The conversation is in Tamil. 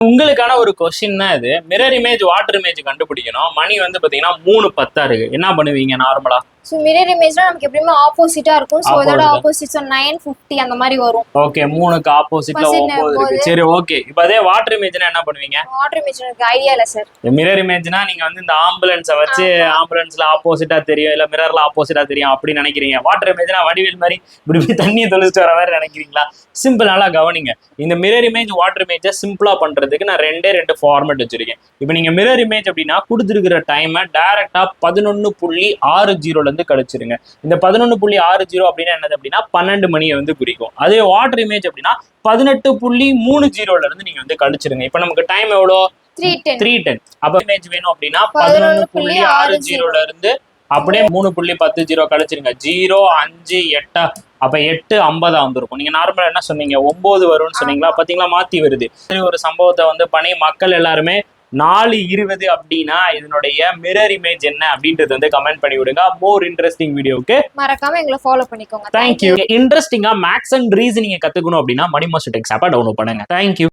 உங்களுக்கான ஒரு கொஸ்டின் தான் இது. மிரர் இமேஜ் வாட்டர் இமேஜ் கண்டுபிடிக்கணும். மணி வந்து பாத்தீங்கன்னா 3:10 இருக்கு. என்ன பண்ணுவீங்க நார்மலா? ஸோ மிரர் இமேஜ்னா நமக்கு எப்படியுமே ஆப்போசிட்டா இருக்கும். ஸோ இதோட ஆப்போசிட் 9:50 அந்த மாதிரி வரும். ஓகே, 3க்கு ஆப்போசிட்ல 9 இருக்கு. சரி, ஓகே. இப்போ அதே வாட்டர் இமேஜ்னா என்ன பண்ணுவீங்க? வாட்டர் இமேஜ் எனக்கு ஐடியா இல்ல சார். மிரர் இமேஜ்னா நீங்க வந்து இந்த ஆம்புலன்ஸை வச்சு ஆம்புலன்ஸ்ல ஆப்போசிட்டா தெரியும், இல்ல மிரர்ல ஆப்போசிட்டா தெரியும் அப்படி நினைக்கிறீங்க. வாட்டர் இமேஜ்னா வடிவேல் மாதிரி இப்படி தண்ணியை தொலைச்சிட்டு வர மாதிரி நினைக்கிறீங்களா? சிம்பிள், நல்லா கவனிங்க. இந்த மிரர் இமேஜ் வாட்டர் இமேஜை சிம்பிளா பண்றதுக்கு நான் ரெண்டு ஃபார்மேட் வச்சிருக்கேன். இப்போ நீங்க மிரர் இமேஜ் அப்படின்னா கொடுத்துருக்கிற டைமை டைரக்டா 11.60 இருந்து கழிச்சிருங்க. இந்த 11.60 அப்படின்னா என்னது அப்படின்னா 12 மணியை வந்து குறிக்கும். அதே வாட்டர் இமேஜ் அப்படின்னா 18.30 இருந்து நீங்க வந்து கழிச்சிருங்க. இப்ப நமக்கு டைம் எவ்வளோ? 3:10. அப்ப இமேஜ் வேணும் அப்படின்னா 11.60 இருந்து அப்படியே 3.10 கழிச்சிருங்க. 0, 5, 8 அப்ப 8:50 வந்துருக்கும். நீங்க நார்மலா என்ன சொன்னீங்க? 9 வரும்னு சொன்னீங்களா? பாத்தீங்களா, மாத்தி வருது. ஒரு சம்பவத்தை வந்து பண்ணி மக்கள் எல்லாருமே 4:20 அப்படின்னா இதனுடைய மிரர் இமேஜ் என்ன அப்படின்றது வந்து கமெண்ட் பண்ணி விடுங்க. மோர் இன்ட்ரெஸ்டிங் வீடியோக்கு மறக்காம எங்களை ஃபாலோ பண்ணிக்கோங்க. தேங்க்யூ. இன்ட்ரெஸ்டிங்கா மேக்ஸ் அண்ட் ரீசனிங் கத்துக்கணும் அப்படின்னா மணி மாஸ்டர் டெக்ஸ் ஆப்பை டவுன்லோட் பண்ணுங்க. தேங்க்யூ.